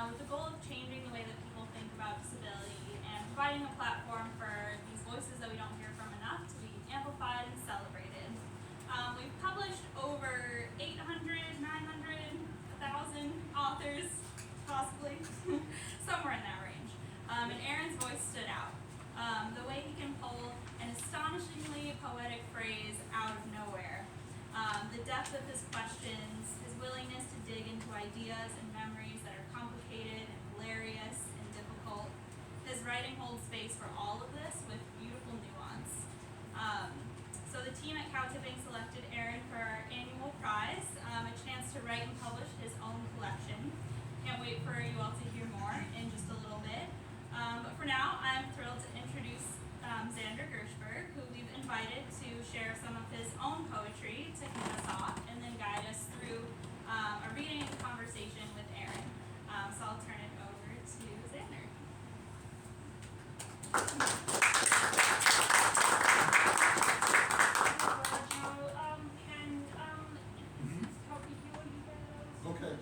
with the goal of changing the way that people think about disability and providing a platform for these voices that we don't hear from enough to be amplified and celebrated. We've published over 800, 900, 1,000 authors, possibly, somewhere in that range. And Aron's voice stood out. The way he can pull an astonishingly poetic phrase out of nowhere. The depth of his questions, his willingness to dig into ideas and memories that are complicated and hilarious and difficult. His writing holds space for all of this with beautiful nuance. So the team at Cow Tipping selected Aron for our annual prize, a chance to write and publish his own collection. Can't wait for you all to hear more in just a little bit. But for now, I'm thrilled to introduce Xander Gershberg, who we've invited to share some of his own poetry to kick us off and then guide us through a reading and conversation with Aron. So I'll turn it over to Xander. Okay.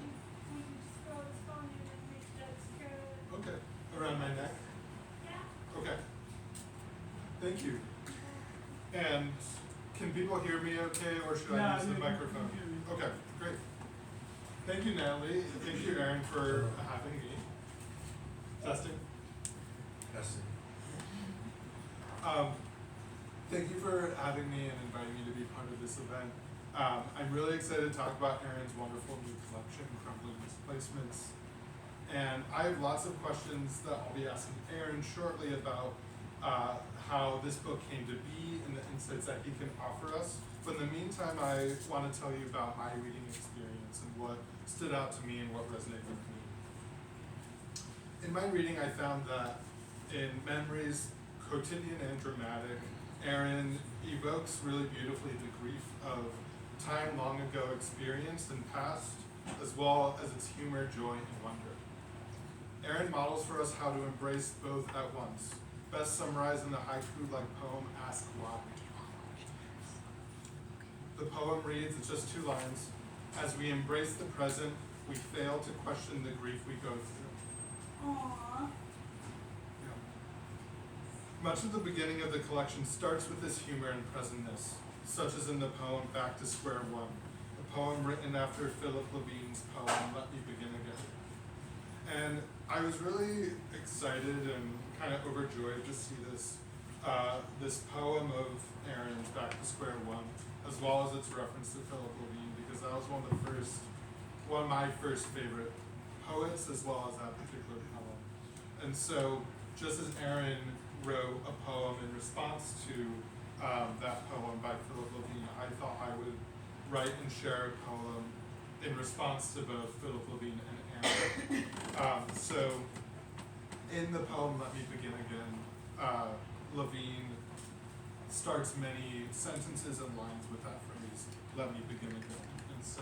Okay. Around my neck? Yeah. Okay. Thank you. And can people hear me okay, or should I use the microphone? Okay, great. Thank you, Natalie. Thank you, Aron, for having me. Testing? Testing. Thank you for having me and inviting me to be part of this event. I'm really excited to talk about Aron's wonderful new collection, Crumbling Misplacements. And I have lots of questions that I'll be asking Aron shortly about how this book came to be and the insights that he can offer us. But in the meantime, I want to tell you about my reading experience and what stood out to me and what resonated with me. In my reading, I found that in memories, quotidian and dramatic, Aron evokes really beautifully the grief of time long ago experienced and past, as well as its humor, joy, and wonder. Aron models for us how to embrace both at once, best summarized in the haiku-like poem, Ask Why. The poem reads, it's just 2 lines, as we embrace the present, we fail to question the grief we go through. Aww. Yeah. Much of the beginning of the collection starts with this humor and presentness, such as in the poem Back to Square One, a poem written after Philip Levine's poem Let Me Begin Again. And I was really excited and kind of overjoyed to see this this poem of Aron's Back to Square One, as well as its reference to Philip Levine, because that was one of my first favorite poets, as well as that particular poem. And so, just as Aron wrote a poem in response to that poem by Philip Levine, I thought I would write and share a poem in response to both Philip Levine and Aron. So, in the poem Let Me Begin Again, Levine starts many sentences and lines with that phrase, let me begin again. And so,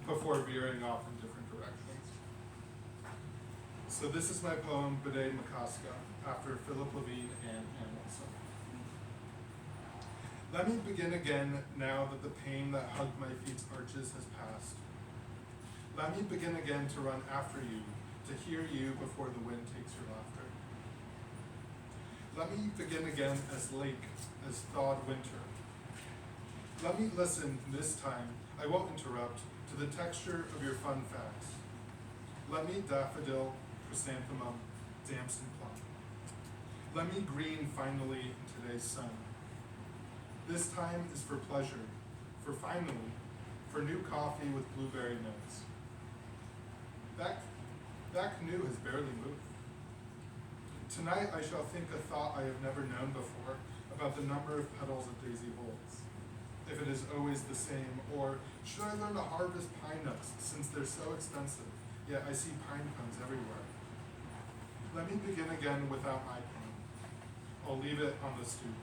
before veering off in different directions. So this is my poem, Bede Makaska, after Philip Levine and Aron Olson. Let me begin again now that the pain that hugged my feet's arches has passed. Let me begin again to run after you, to hear you before the wind takes your laughter. Let me begin again as lake, as thawed winter. Let me listen this time, I won't interrupt, to the texture of your fun facts. Let me daffodil, chrysanthemum, damson plum. Let me green finally in today's sun. This time is for pleasure, for finally, for new coffee with blueberry notes. That canoe has barely moved. Tonight I shall think a thought I have never known before about the number of petals a daisy holds. If it is always the same, or should I learn to harvest pine nuts since they're so expensive, yet I see pine cones everywhere. Let me begin again without my pain. I'll leave it on the stoop.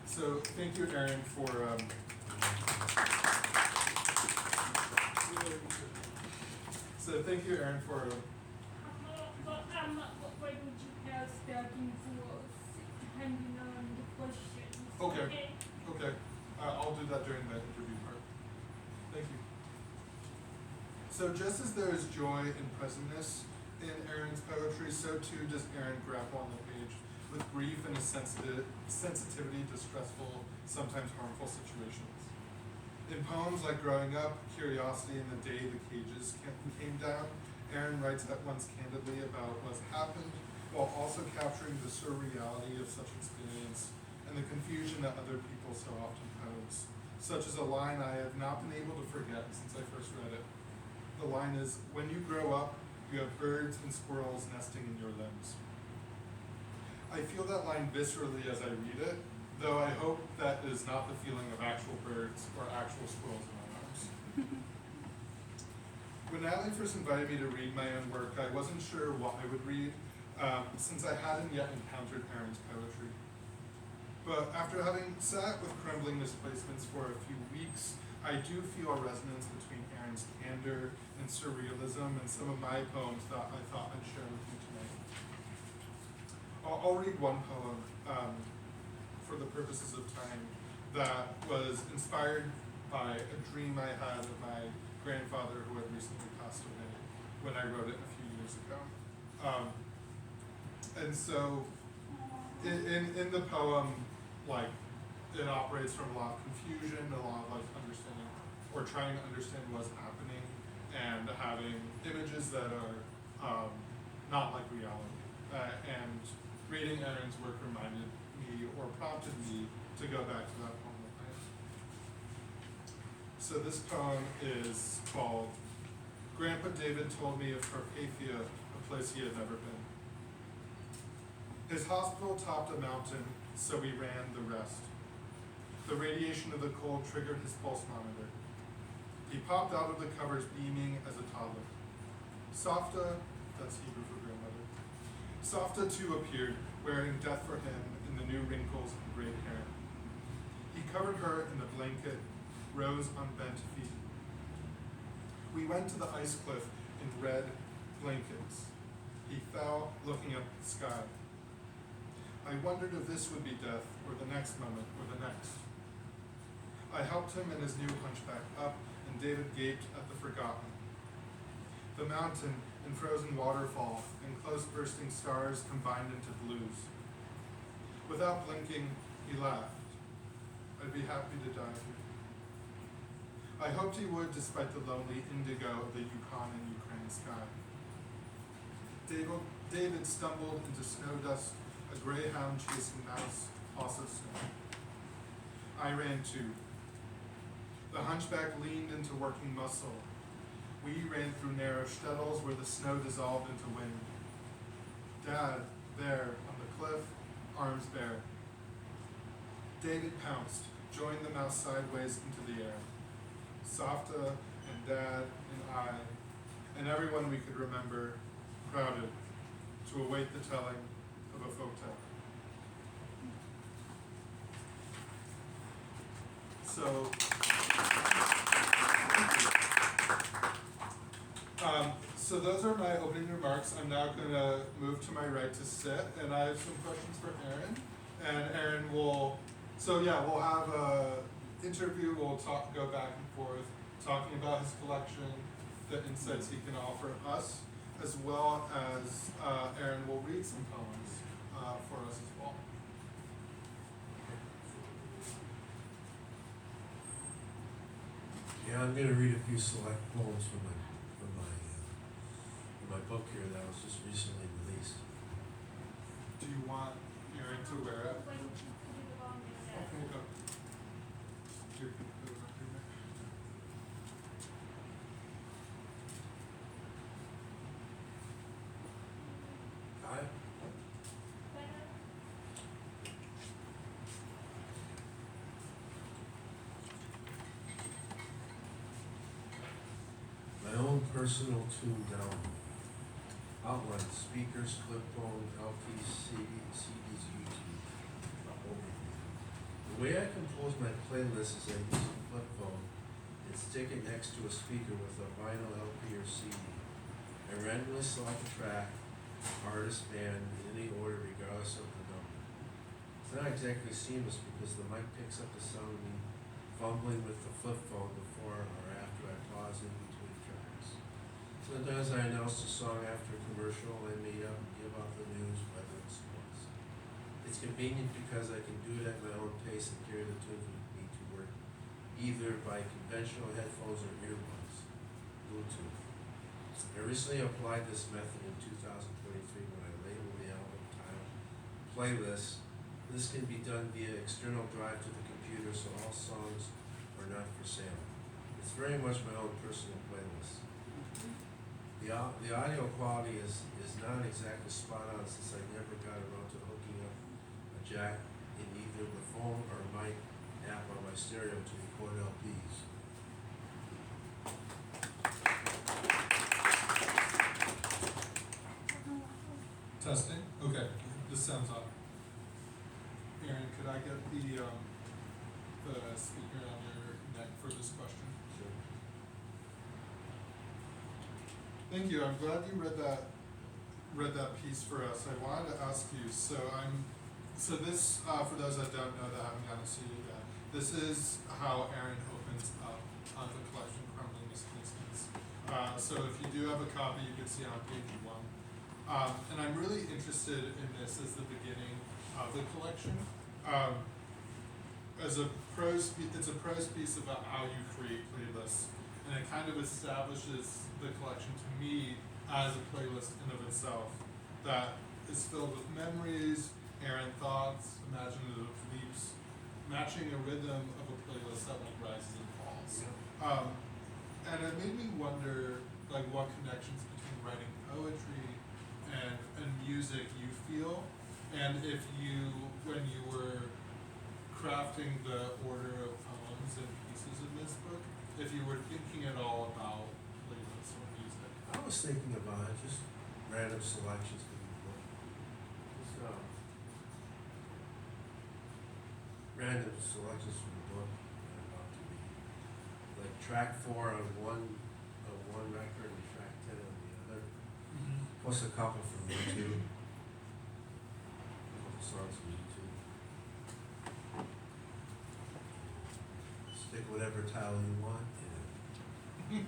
So thank you, Aron, for Why would you pass back and forth depending on the questions? Okay. I'll do that during the interview part. Thank you. So just as there is joy and presentness in Aron's poetry, so too does Aron grapple on the page with grief and a sensitivity to stressful, sometimes harmful situations. In poems like Growing Up, Curiosity, and The Day the Cages Came Down, Aron writes at once candidly about what's happened, while also capturing the surreality of such experience and the confusion that other people so often pose, such as a line I have not been able to forget since I first read it. The line is, "When you grow up, you have birds and squirrels nesting in your limbs." I feel that line viscerally as I read it, though I hope that is not the feeling of actual birds or actual squirrels in my arms. When Natalie first invited me to read my own work, I wasn't sure what I would read, since I hadn't yet encountered Aron's poetry. But after having sat with Crumbling Misplacements for a few weeks, I do feel a resonance between Aron's candor and surrealism and some of my poems that I thought I'd share with you tonight. I'll read one poem for the purposes of time that was inspired by a dream I had of my grandfather who had recently passed away when I wrote it a few years ago. And so in the poem, like, it operates from a lot of confusion, a lot of like understanding or trying to understand what's happening and having images that are not like reality. And reading Aron's work reminded me or prompted me to go back to that poem of mine. So this poem is called Grandpa David Told Me of Carpathia, a place he had never been. His hospital topped a mountain, so we ran the rest. The radiation of the cold triggered his pulse monitor. He popped out of the covers beaming as a toddler. Softa, that's Hebrew for grandmother. Softa too appeared, wearing death for him in the new wrinkles and gray hair. He covered her in the blanket, rose on bent feet. We went to the ice cliff in red blankets. He fell, looking up at the sky. I wondered if this would be death, or the next moment, or the next. I helped him and his new hunchback up, and David gaped at the forgotten. The mountain and frozen waterfall and close-bursting stars combined into blues. Without blinking, he laughed. I'd be happy to die here. I hoped he would, despite the lonely indigo of the Yukon and Ukraine sky. David stumbled into snow dust, a greyhound chasing mouse, also snow. I ran too. The hunchback leaned into working muscle. We ran through narrow shtetls where the snow dissolved into wind. Dad, there, on the cliff, arms bare. David pounced, joined the mouse sideways into the air. Softa and Dad and I, and everyone we could remember, crowded to await the telling of a folktale. So those are my opening remarks. I'm now going to move to my right to sit, and I have some questions for Aron. And Aron will, we'll have a interview. We'll go back and forth, talking about his collection, the insights he can offer us, as well as Aron will read some poems for us as well. Yeah, I'm going to read a few select poems from my book here that was just recently released. Do you want Aron to wear it? Why don't you put it along with that? Okay, go. You can put it up here. Got it? My own personal tune down. Outline, speakers, flip phone, LPs, CDs, YouTube. Overview. The way I compose my playlist is I use a flip phone and stick it next to a speaker with a vinyl LP or CD. I randomly select a track, artist, band, in any order regardless of the number. It's not exactly seamless because the mic picks up the sound of me fumbling with the flip phone before or after I pause in between tracks. Sometimes I announce the song after a commercial, I may give out the news, whether it's sports. It's convenient because I can do it at my own pace and carry the tunes with me to work, either by conventional headphones or earbuds, Bluetooth. I recently applied this method in 2023 when I labeled the album title playlist. This can be done via external drive to the computer, so all songs are not for sale. It's very much my own personal playlist. The audio quality is not exactly spot on since I never got around to hooking up a jack in either the phone or mic app on my stereo to record LPs. Testing? Okay, this sounds odd. Aaron, could I get the speaker on your neck for this question? Sure. Thank you. I'm glad you read that piece for us. I wanted to ask you. So this for those that don't know that haven't gotten to see it yet. This is how Aaron opens up the collection, Crumbling Misplacements. So if you do have a copy, you can see it on page 1. And I'm really interested in this as the beginning of the collection. It's a prose piece about how you create playlists, and it kind of establishes the collection to me as a playlist in of itself that is filled with memories, errant thoughts, imaginative leaps, matching a rhythm of a playlist that like rises and falls. And it made me wonder like what connections between writing poetry and music you feel, and if you, when you were crafting the order of poems and pieces in this book, if you were thinking at all about playlists or music. I was thinking about it, just random selections from the book. Just random selections from the book that I'm about to read. Like track 4 on one record and track 10 on the other. Plus a couple from YouTube. A couple songs from YouTube. Stick whatever title you want in it.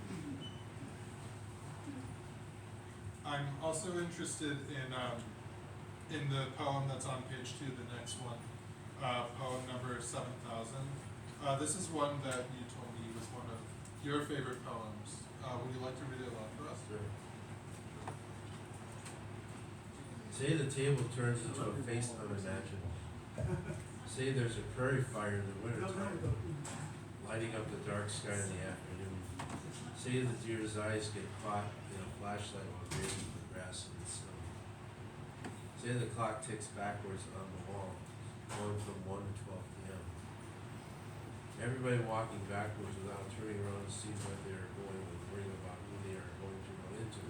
I'm also interested in the poem that's on page 2, the next one, poem number 7000. This is one that you told me was one of your favorite poems. Would you like to read it aloud for us? Sure. Say the table turns into a face unimaginable. Say there's a prairie fire in the wintertime, lighting up the dark sky in the afternoon. Say the deer's eyes get caught in a flashlight while grazing the grass in the snow. Say the clock ticks backwards on the wall, going from 1 to 12 p.m. Everybody walking backwards without turning around to see where they are going and worrying about who they are going to run into.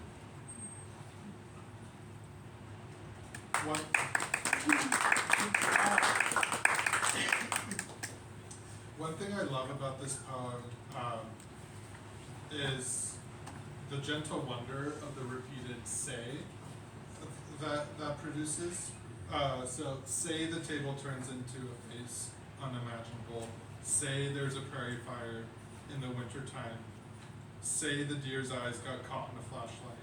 One thing I love about this poem is the gentle wonder of the repeated say that produces. So say the table turns into a face unimaginable. Say there's a prairie fire in the wintertime. Say the deer's eyes got caught in a flashlight.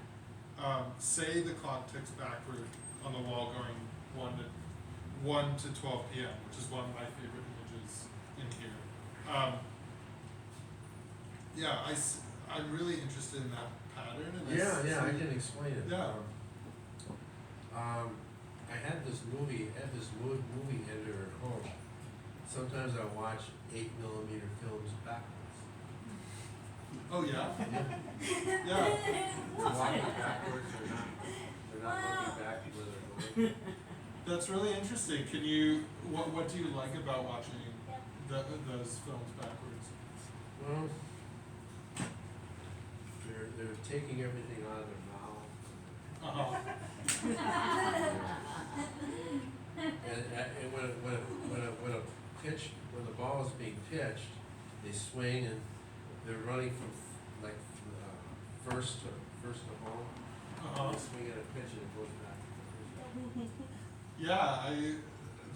Say the clock ticks backward on the wall going 1 to 12 p.m., which is one of my favorite images in here. I'm really interested in that pattern. And I can explain it. Yeah. I had this movie editor at home. Sometimes I watch 8mm films backwards. Oh yeah? Yeah. They're walking backwards, they're not looking back where they're going. That's really interesting. Can you, what do you like about watching those films backwards? Well, they're taking everything out of their mouth. Uh-huh. And when the ball is being pitched, they swing and they're running from first to home. Uh-huh. They swing at a pitch and it goes back. Yeah,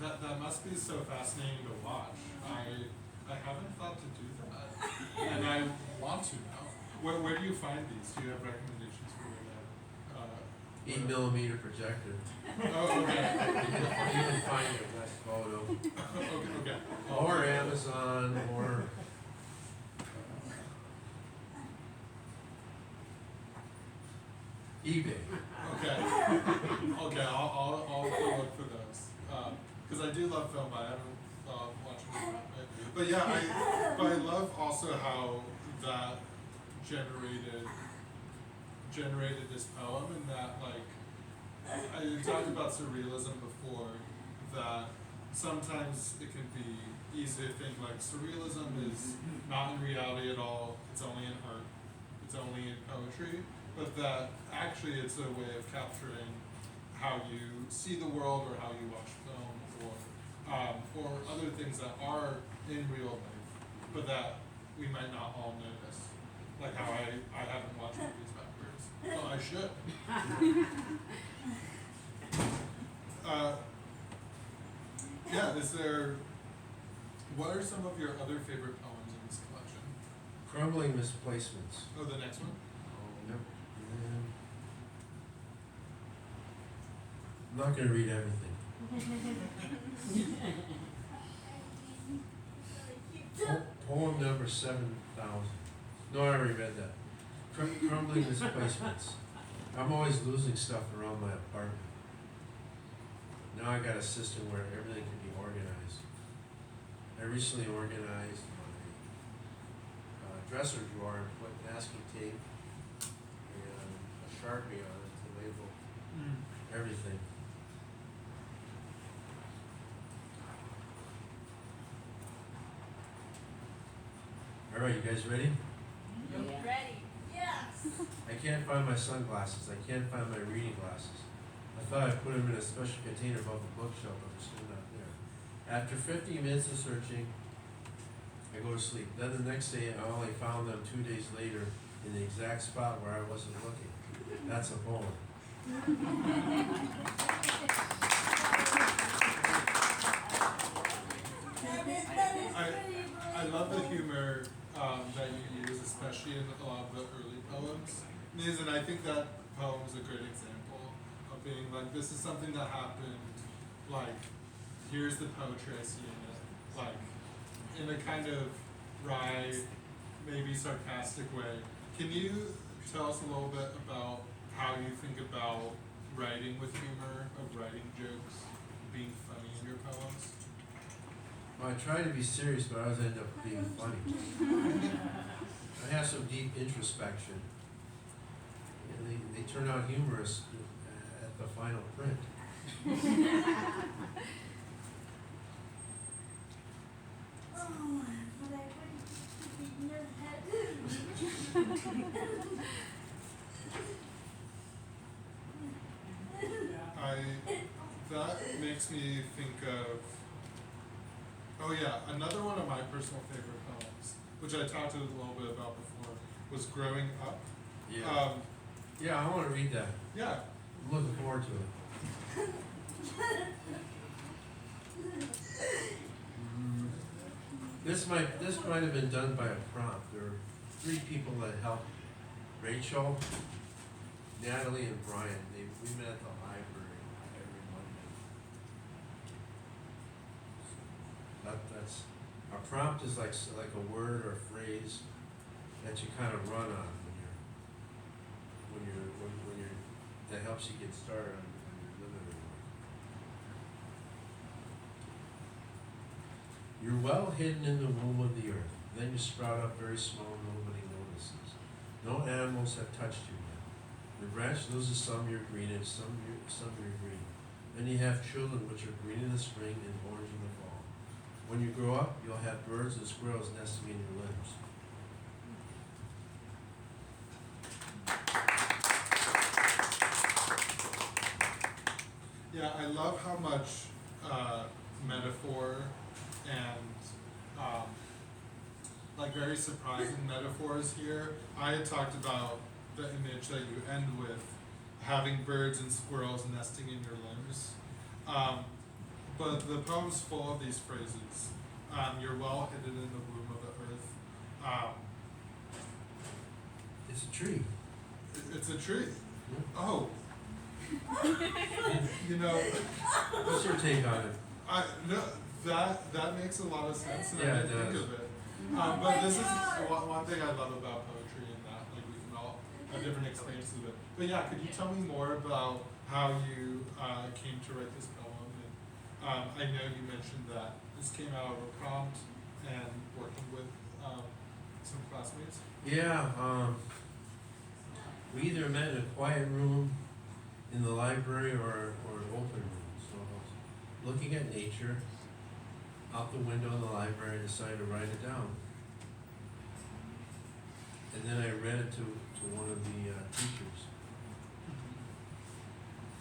that must be so fascinating to watch. I haven't thought to do that, and I want to now. Where do you find these? Do you have recommendations for where that? 8mm projector. Oh, okay. You can find your best photo. Okay. Or Amazon, or eBay. Okay. Okay, I'll look for those. Because I do love film, but I haven't watched it. But yeah, I love also how that generated this poem, and that, like, I talked about surrealism before, that sometimes it can be easy to think like surrealism is not in reality at all, it's only in art, it's only in poetry, but that actually it's a way of capturing how you see the world or how you watch film, or other things that are in real life, but that we might not all notice. Like how I haven't watched movies backwards, but I should. Yeah, what are some of your other favorite poems in this collection? Crumbling Misplacements. Oh, the next one? Yep. I'm not going to read everything. Poem number 7,000. No, I already read that. Crumbling Misplacements. I'm always losing stuff around my apartment. Now I got a system where everything can be organized. I recently organized my dresser drawer and put masking tape and a Sharpie on it to label everything. All right, you guys ready? Yeah. Ready? Yes. I can't find my sunglasses. I can't find my reading glasses. I thought I put them in a special container above the bookshelf, but they're still not there. After 15 minutes of searching, I go to sleep. Then the next day, I only found them 2 days later in the exact spot where I wasn't looking. That's a poem. I love the humor that you use, especially in a lot of the early poems. And I think that poem is a great example of being like, this is something that happened, like, here's the poetry I see in it, like, in a kind of wry, maybe sarcastic way. Can you tell us a little bit about how you think about writing with humor, of writing jokes, being funny in your poems? Well, I try to be serious, but I always end up being funny. I have some deep introspection. And they turn out humorous at the final print. That makes me think of, oh yeah, another one of my personal favorite poems, which I talked a little bit about before, was Growing Up. Yeah. Yeah, I want to read that. Yeah. I'm looking forward to it. This might have been done by a prompt. There are 3 people that helped Rachel, Natalie, and Brian. We met at the library every Monday. That's a prompt is like a word or a phrase that you kind of run on when you're that helps you get started on your limited work. You're well hidden in the womb of the earth. Then you sprout up very small, nobody notices. No animals have touched you yet. The branch loses some you're green and some you're green. Then you have children which are green in the spring and orange in the fall. When you grow up, you'll have birds and squirrels nesting in your limbs. Yeah, I love how much metaphor and like very surprising metaphors here. I had talked about the image that you end with, having birds and squirrels nesting in your limbs. But the poem's full of these phrases. You're well hidden in the womb of the earth. It's a tree. It's a tree. Yeah. Oh. You know, What's your take on it? no, that makes a lot of sense, and Yeah, I it didn't think does. of it. Oh But my this is God. one thing I love about poetry, and that like we can all have different experiences of it. But yeah, could you tell me more about how you came to write this poem? And I know you mentioned that this came out of a prompt and working with some classmates. Yeah, we either met in a quiet room in the library or an open room. So I was looking at nature out the window in the library and decided to write it down. And then I read it to one of the teachers.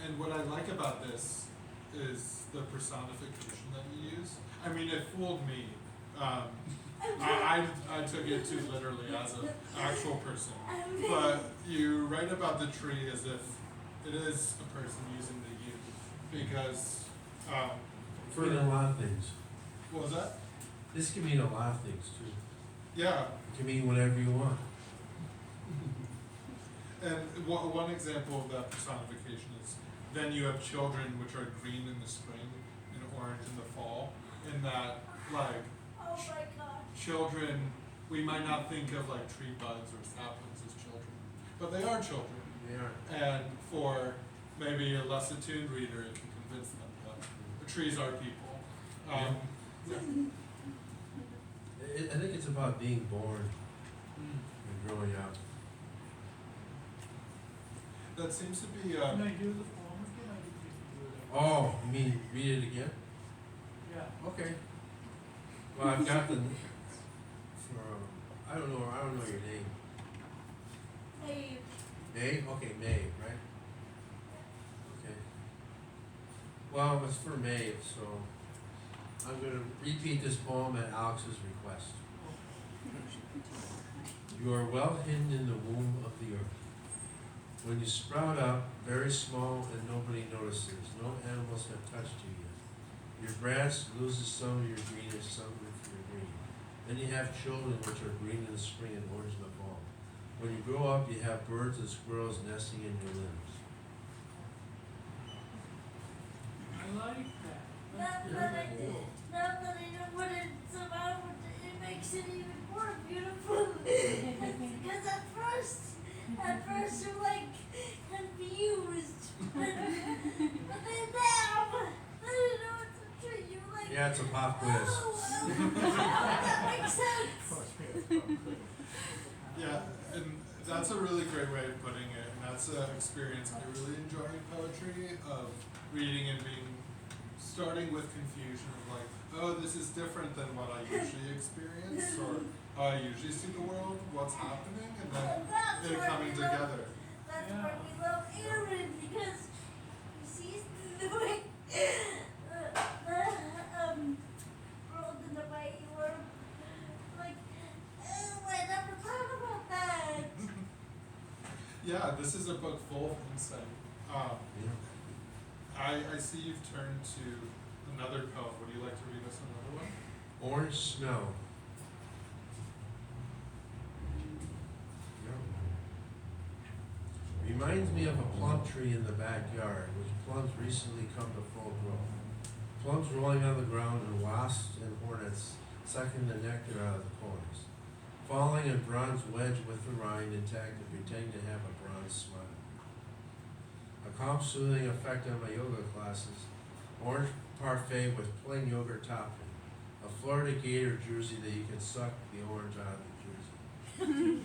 And what I like about this is the personification that you use. I mean, it fooled me. I took it too literally as an actual person. But you write about the tree as if it is a person using the you. Because, It can mean a lot of things. what was that? This can mean a lot of things too. Yeah. It can mean whatever you want. And one example of that personification is then you have children which are green in the spring and orange in the fall. In that, like, Oh my God. children, we might not think of like tree buds or saplings as children, but they are children. They are. And for maybe a less attuned reader, it can convince them that the trees are people. Yeah. I think it's about being born and growing up. That seems to be, Can I do the form again? I didn't get to do it. Oh, you mean read it again? Yeah. Okay. Well, I've got the, I don't know your name. Hey, May? Okay, May, right? Okay. Well, it's for May, so I'm gonna repeat this poem at Alex's request. You are well hidden in the womb of the earth. When you sprout up, very small and nobody notices, no animals have touched you yet. Your grass loses some of your greenish, some of your green. Then you have children which are green in the spring and orange in the fall. When you grow up, you have birds and squirrels nesting in your limbs. I like that. now That's that I very did, cool. now that I know what it's about, it makes it even more beautiful. Because at first you're like confused, but then now that you know it's a tree, you're like, Yeah, it's a pop quiz. oh, that makes sense. yeah, and that's a really great way of putting it. And that's an experience I really enjoy in poetry, of reading and starting with confusion of like, oh, this is different than what I usually experience, or how I usually see the world, what's happening, and then That's it why coming we love- together. That's Yeah. why we love Aaron, because he sees the way world in the way you were like, oh, I never thought about that. Yeah, this is a book full of insight. Yeah. I see you've turned to another poem. Would you like to read us another one? Orange snow. Yeah. Reminds me of a plum tree in the backyard, which plums recently come to full growth. Plums rolling on the ground and wasps and hornets sucking the nectar out of the corners. Falling in bronze wedge with the rind intact and pretending to have a bronze smile. A calm soothing effect on my yoga classes. Orange parfait with plain yogurt topping. A Florida Gator jersey that you can suck the orange out of the jersey.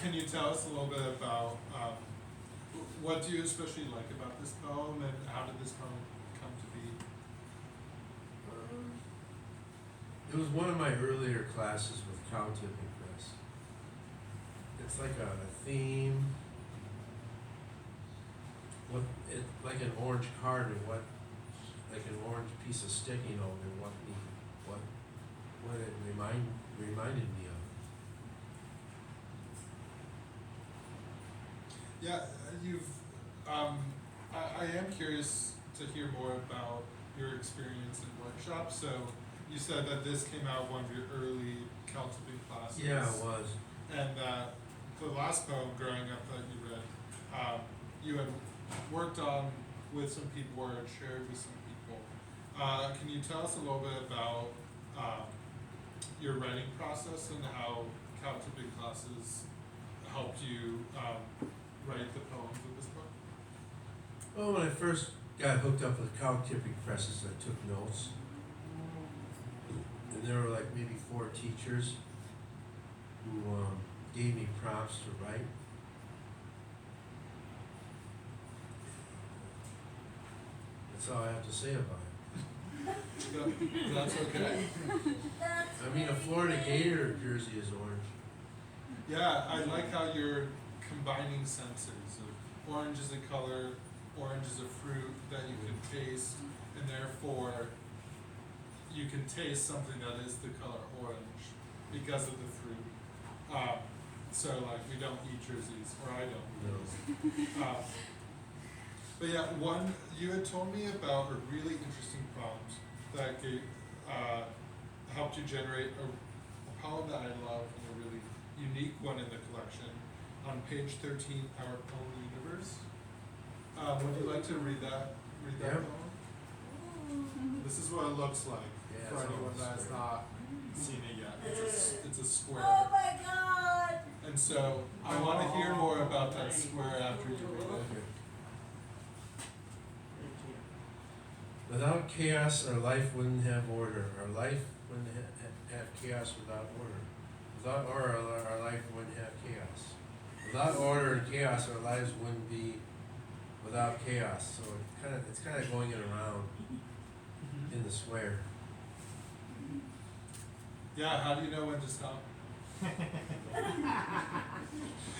Can you tell us a little bit about what do you especially like about this poem, and how did this poem come to be? It was one of my earlier classes with cow tipping press. It's like a theme, what it like an orange card and what like an orange piece of sticky note and what it reminded me of. Yeah, you've. I am curious to hear more about your experience in workshops. So you said that this came out of one of your early Celtic classes. Yeah, it was. And that the last poem growing up that you read, you had worked on with some people or had shared with some people. Can you tell us a little bit about your writing process and how Celtic classes helped you write the poems of this book? Well, when I first got hooked up with cow tipping presses, I took notes. And there were like maybe 4 teachers who gave me prompts to write. That's all I have to say about it. That's okay. That's I mean, a Florida Gator jersey is orange. Yeah, I like how you're combining senses of orange is a color, orange is a fruit that you can taste, and therefore you can taste something that is the color orange because of the fruit. So like we don't eat jerseys, or I don't eat jerseys. But yeah, you had told me about a really interesting prompt that helped you generate a poem that I love and a really unique one in the collection. On page 13, Our Poem Universe. Would you like to read that Yeah. poem? This is what it looks like Yeah, for it's anyone almost that's there. not seen it yet. It's a square. Oh my god! And so I want to hear more about that square after you read it. Okay. Without chaos, our life wouldn't have order. Our life wouldn't have chaos without order. Without order, our life wouldn't have chaos. Without order and chaos, our lives wouldn't be without chaos. So it's kind of going it around in the square. Yeah, how do you know when to stop?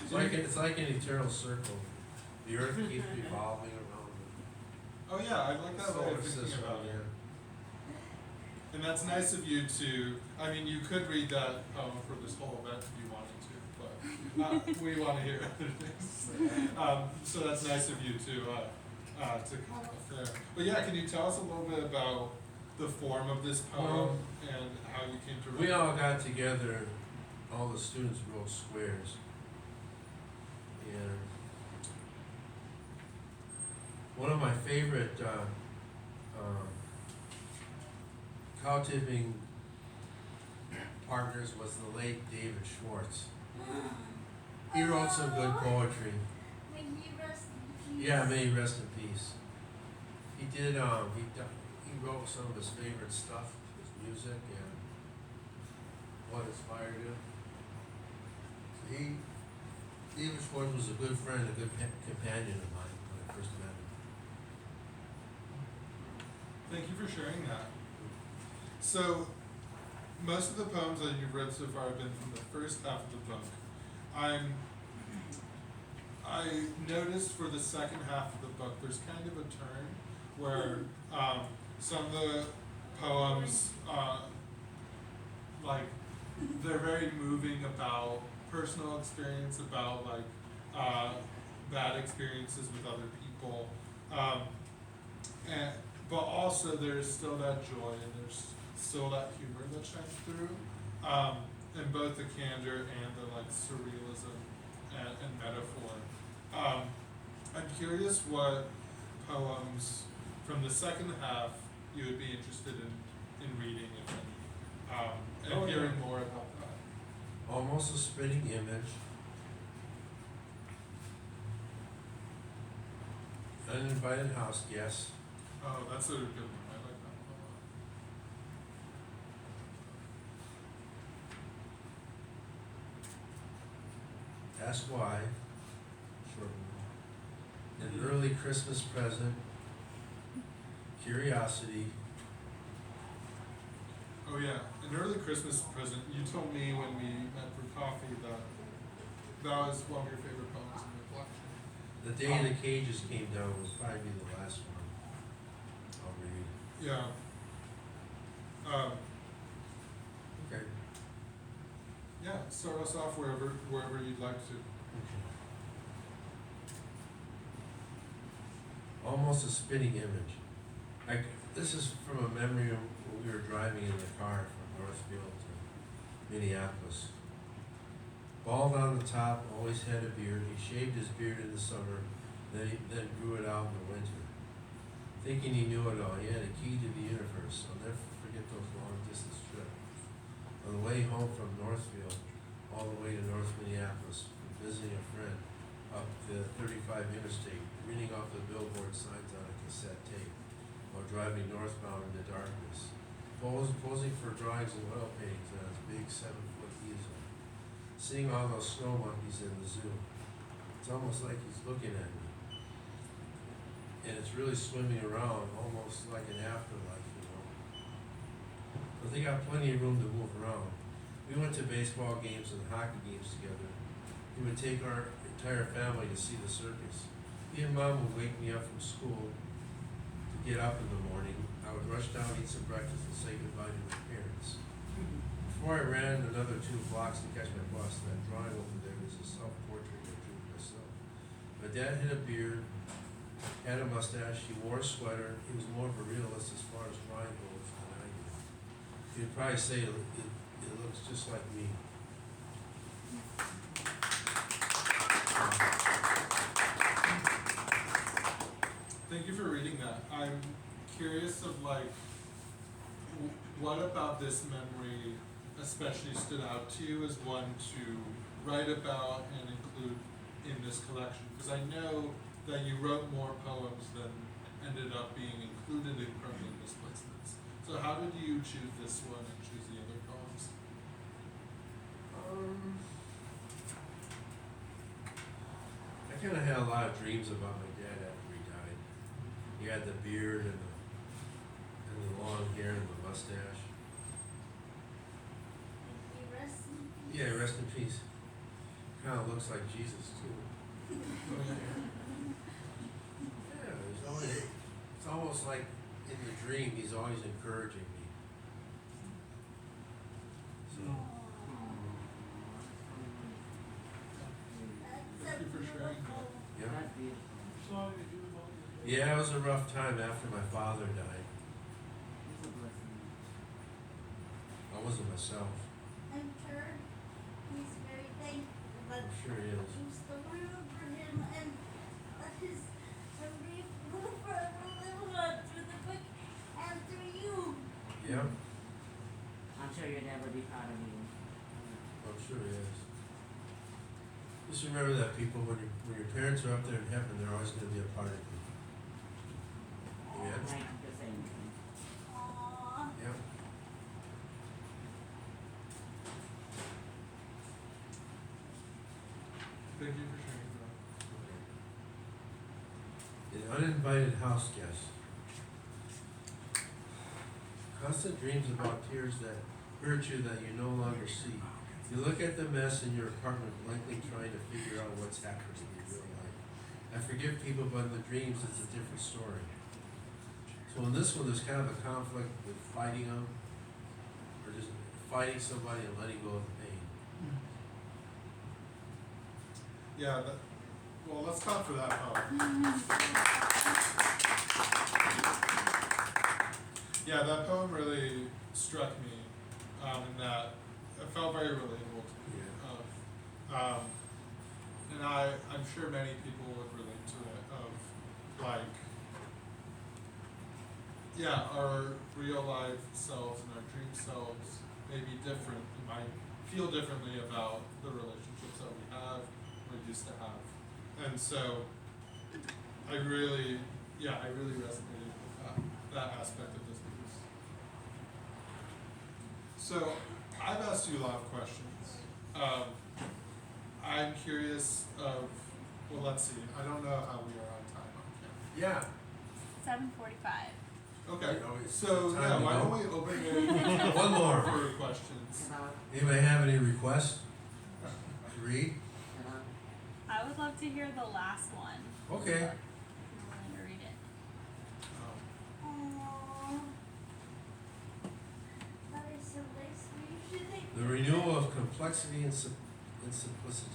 It's like an eternal circle. The earth keeps revolving around Oh yeah, I like the that way solar of thinking system. about it. Yeah. And that's nice of you to, I mean, you could read that poem for this whole event if you wanted to, but we want to hear other things. So that's nice of you to come up there. But yeah, can you tell us a little bit about the form of this poem and how you came to write We it? all got together, all the students wrote squares. And one of my favorite cow tipping partners was the late David Schwartz. He wrote some good poetry. May he rest in peace. Yeah, may he rest in peace. He did. He wrote some of his favorite stuff, his music, and what inspired him. So David Schwartz was a good friend, a good companion of mine when I first met him. Thank you for sharing that. So, most of the poems that you've read so far have been from the first half of the book. I noticed for the second half of the book, there's kind of a turn where some of the poems, like, they're very moving about personal experience, about like bad experiences with other people, but also there's still that joy and there's still that humor that shines through, in both the candor and the like surrealism and metaphor. I'm curious what poems from the second half you would be interested in reading, if any, and hearing more about that. Almost a spitting image. Uninvited house guests. Oh, that's a good one. I like that Ask why. Short one. An early Christmas present. Curiosity. one. Oh yeah, an early Christmas present. You told me when we met for coffee that that was one of your favorite poems in the collection. The day the cages came down was probably the last one I'll read. Yeah. Okay. Yeah, start us off wherever you'd like to. Almost a spitting image. This is from a memory of when we were driving in the car from Northfield to Minneapolis. Bald on the top, always had a beard. He shaved his beard in the summer, then grew it out in the winter. Thinking he knew it all, he had a key to the universe. I'll never forget those long distance trips. On the way home from Northfield, all the way to North Minneapolis, visiting a friend up the 35 interstate, reading off the billboard signs on a cassette tape while driving northbound in the darkness, posing for drawings and oil paintings on his big 7-foot easel, seeing all those snow monkeys in the zoo. It's almost like he's looking at me, and it's really swimming around, almost like an afterlife, you know. But they got plenty of room to move around. We went to baseball games and hockey games together. He would take our entire family to see the circus. He and Mom would wake me up from school to get up in the morning. I would rush down, eat some breakfast, and say goodbye to my parents. Before I ran another 2 blocks to catch my bus, that drawing over there was a self-portrait I drew myself. My dad had a beard, had a mustache, he wore a sweater. He was more of a realist as far as drawing goes than I did. He'd probably say it looks just like me. Thank you for reading that. I'm curious of like, what about this memory especially stood out to you as one to write about and include in this collection? Because I know that you wrote more poems than ended up being included in Crumbling Misplacements. So how did you choose this one and choose the other poems? I kind of had a lot of dreams about my dad after he died. He had the beard and the long hair and the mustache. He rests in peace. Yeah, rest in peace. Kind of looks like Jesus too. Yeah, it's almost like in the dream he's always encouraging me. So, Thank you for sharing that. yeah. Sorry to do about your. Yeah, it was a rough time after my father died. I wasn't myself. I'm sure he's very thankful that I'm sure he is. you still remember him and his memory will forever live on through the book and through you. Yeah, I'm sure your dad would be proud of you. I'm sure he is. Just remember that, people, when your parents are up there in heaven, they're always going to be a part of you. Yeah. Thank you for saying that. Aww. Yeah. Thank you for sharing that. An uninvited house guest. Constant dreams about tears that hurt you that you no longer see. You look at the mess in your apartment, blankly trying to figure out what's happening in real life. I forgive people, but in the dreams it's a different story. So in this one, there's kind of a conflict with fighting them, or just fighting somebody and letting go of the pain. Yeah, well, let's clap for that poem. Yeah, that poem really struck me, in that it felt very relatable to me. Yeah. And I'm sure many people would relate to it, of like, yeah, our real life selves and our dream selves may be different. We might feel differently about the relationships that we have, or used to have. And so I really resonated with that aspect of this piece. So I've asked you a lot of questions. I'm curious of, well, let's see, I don't know how we are on time on camera. Yeah. 7:45. Okay, You know, it's so time yeah, to why go. don't we open it One more. for questions? Anybody have any requests to read? I would love to hear the last one. Okay. I'm willing to read it. Aww. That is so nice of you. Should they- The renewal of complexity and simplicity.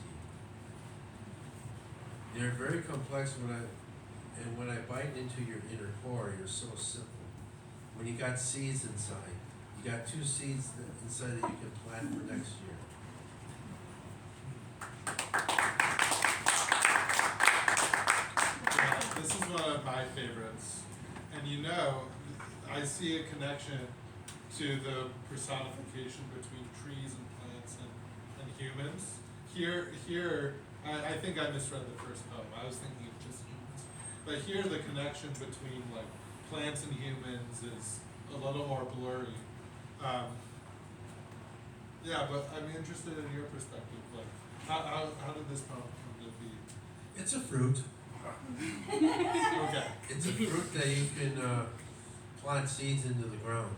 They're very complex when I bite into your inner core, you're so simple. when you got seeds inside. You got 2 seeds inside that you can plant for next year. Yeah, this is one of my favorites. And you know, I see a connection to the personification between trees and plants and humans. Here, I think I misread the first poem. I was thinking of just humans. But here the connection between like plants and humans is a little more blurry. Yeah, but I'm interested in your perspective. Like, how did this poem come to be? It's a fruit. Okay. It's a fruit that you can plant seeds into the ground.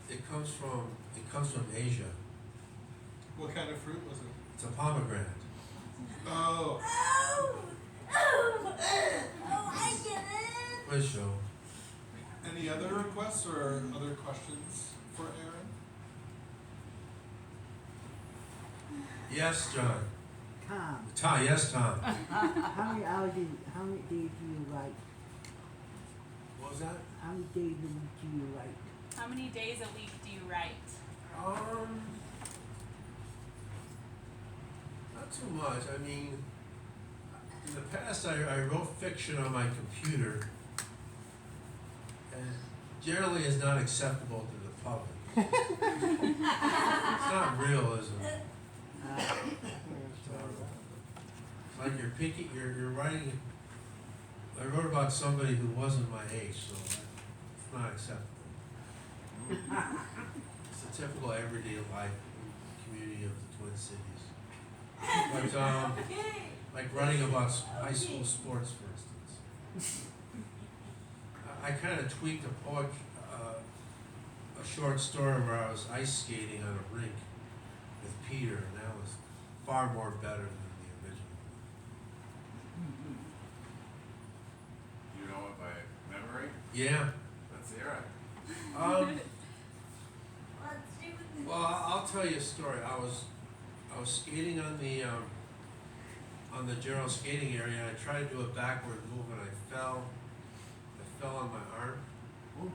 It comes from Asia. What kind of fruit was it? It's a pomegranate. Oh. I get it. Quiz show. Any other requests or other questions for Aron? Yes, John. Tom, Yes, Tom. how many hours how many days do you write? What was that? How many days a week do you write? How many days a week do you write? Not too much. I mean, in the past I wrote fiction on my computer, and generally is not acceptable to the public. It's not realism. It's like you're writing. I wrote about somebody who wasn't my age, so it's not acceptable. It's a typical everyday life community of the Twin Cities. But like writing about high school sports, for instance. I kind of tweaked a short story where I was ice skating on a rink with Peter, and that was far more better than the original. You know it by memory? Yeah. Let's hear it. Let's do this. Well, I'll tell you a story. I was skating on the general skating area, and I tried to do a backward move, and I fell on my arm. Oh.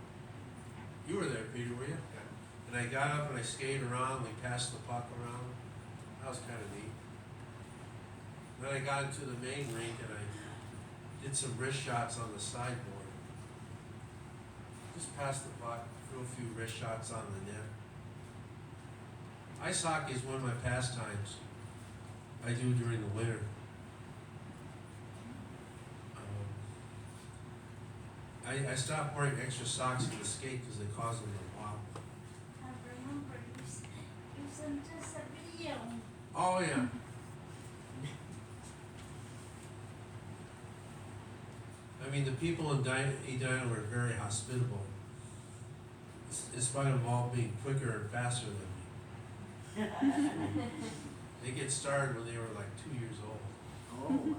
You were there, Peter, were you? Yeah. And I got up and I skated around. We passed the puck around. That was kind of neat. Then I got into the main rink and I did some wrist shots on the sideboard. Just passed the puck, threw a few wrist shots on the net. Ice hockey is one of my pastimes I do during the winter. I stopped wearing extra socks in the skate because they cause them to wobble. I remember you sent us a video. Oh yeah. I mean, the people in Edina were very hospitable, in spite of them all being quicker and faster than me. They get started when they were like 2 years old. Oh, wow. And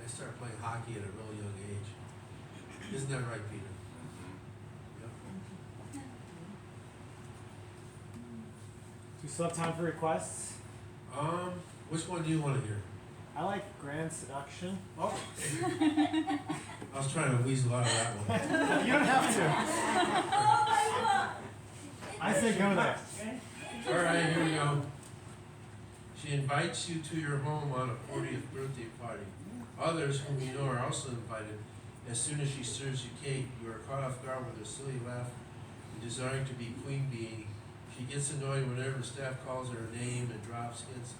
they started playing hockey at a real young age. Isn't that right, Peter? Yep. Do you still have time for requests? Which one do you want to hear? I like Grand Seduction. Oh. I was trying to weasel out of that one. You don't have to. Oh my god. I say go there. All right, here we go. She invites you to your home on a 40th birthday party. Others whom you know are also invited. As soon as she serves you cake, you are caught off guard with her silly laugh and desiring to be queen bee. She gets annoyed whenever staff calls her name and drops hints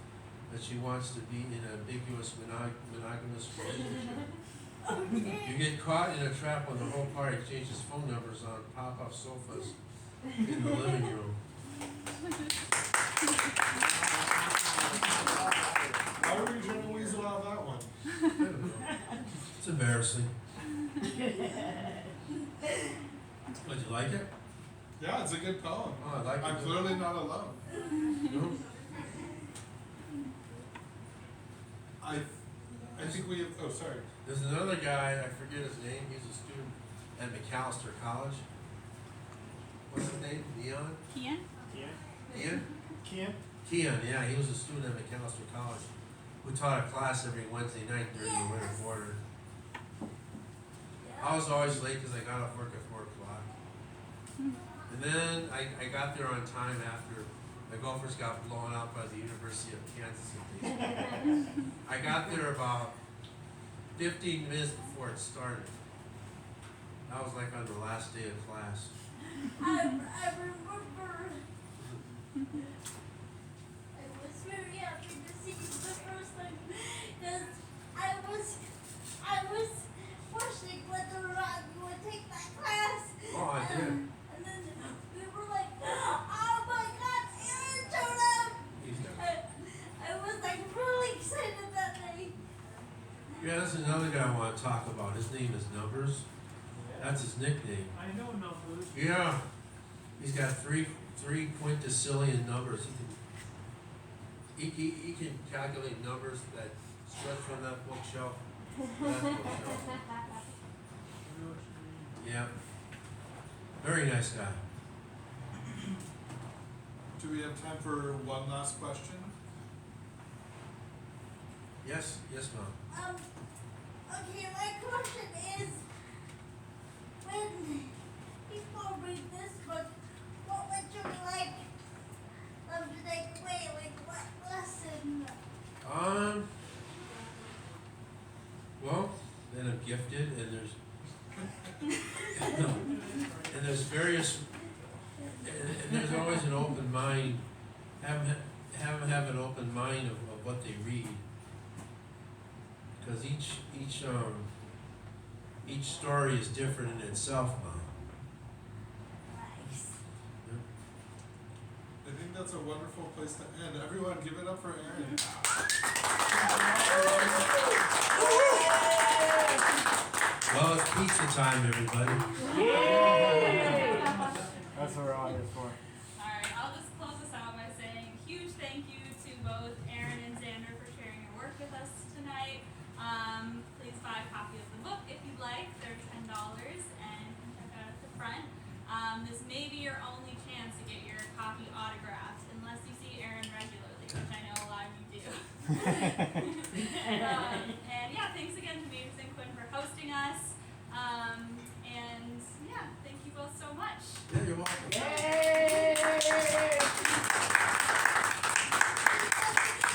that she wants to be in an ambiguous monogamous relationship. You get caught in a trap when the whole party exchanges phone numbers on pop-up sofas in the living room. Why were you trying to weasel out that one? I don't know. It's embarrassing. But you like it? Yeah, it's a good poem. Oh, I like it. I'm clearly not alone. No? I think we have, oh, sorry. There's another guy, I forget his name, he's a student at McAllister College. What's his name? Neon? Kian? Ian? Kian? Keon, yeah, he was a student at McAllister College who taught a class every Wednesday night during the winter quarter. I was always late because I got off work at 4 o'clock. And then I got there on time after the Gophers got blown out by the University of Kansas. I got there about 15 minutes before it started. That was like on the last day of class. I remember I was very happy to see you the first time because I was questioning whether or not you would take that class. Oh, I did. And then we were like, oh my God, Aaron showed up. He's done. I was like really excited that day. Yeah, that's another guy I want to talk about. His name is Numbers. That's his nickname. I know numbers. Yeah. He's got three quintillion numbers. He can calculate numbers that stretch from that bookshelf to that bookshelf. Yeah. Very nice guy. Do we have time for one last question? Yes, ma'am. Okay, my question is, when people read this book, what would you like them to take away? Like, what lesson? Well, then I'm gifted, and there's various, and there's always an open mind. Have an open mind of what they read, because each story is different in itself, Mom. Nice. I think that's a wonderful place to end. Everyone, give it up for Aron. Well, it's pizza time, everybody. That's what we're all here for. Alright, I'll just close this out by saying a huge thank you to both Aron and Xander for sharing your work with us tonight. Please buy a copy of the book if you'd like. They're $10 and you can check out at the front. This may be your only chance to get your copy autographed unless you see Aron regularly, which I know a lot of you do. And yeah, thanks again to Magers Quinn for hosting us. And yeah, thank you both so much. Yeah, you're welcome.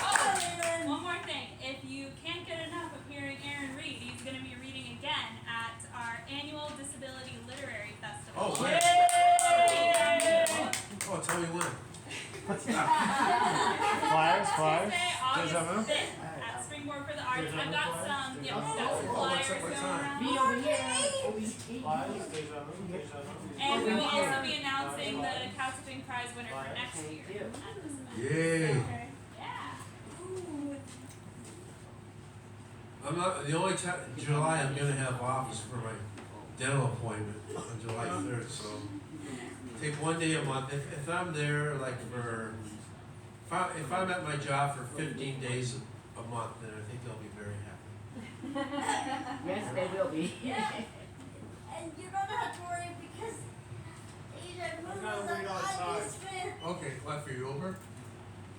Oh, one more thing. If you can't get enough of hearing Aron read, he's going to be reading again at our annual Disability Literary Festival. Oh, on yeah. Tuesday, Oh, tell me when. Flyers. August Deja vu? 5th at Springboard for the Arts. Deja vu I've got flyers? some, Deja vu? got some Oh, flyers what going time? around. Be over here. Flyers, deja vu. And we will also be announcing the Couchsurfing Prize winner for next Thank year you. at this event. Yay. Yeah. I'm not, the only time, July, I'm gonna have off is for my dental appointment on July 3rd, so take one day a month. If I'm there, like if I'm at my job for 15 days a month, then I think they'll be very happy. Yes, they will be. Yeah. And you don't have to worry because Asia moves on August 5th. Okay, what for you, Uber?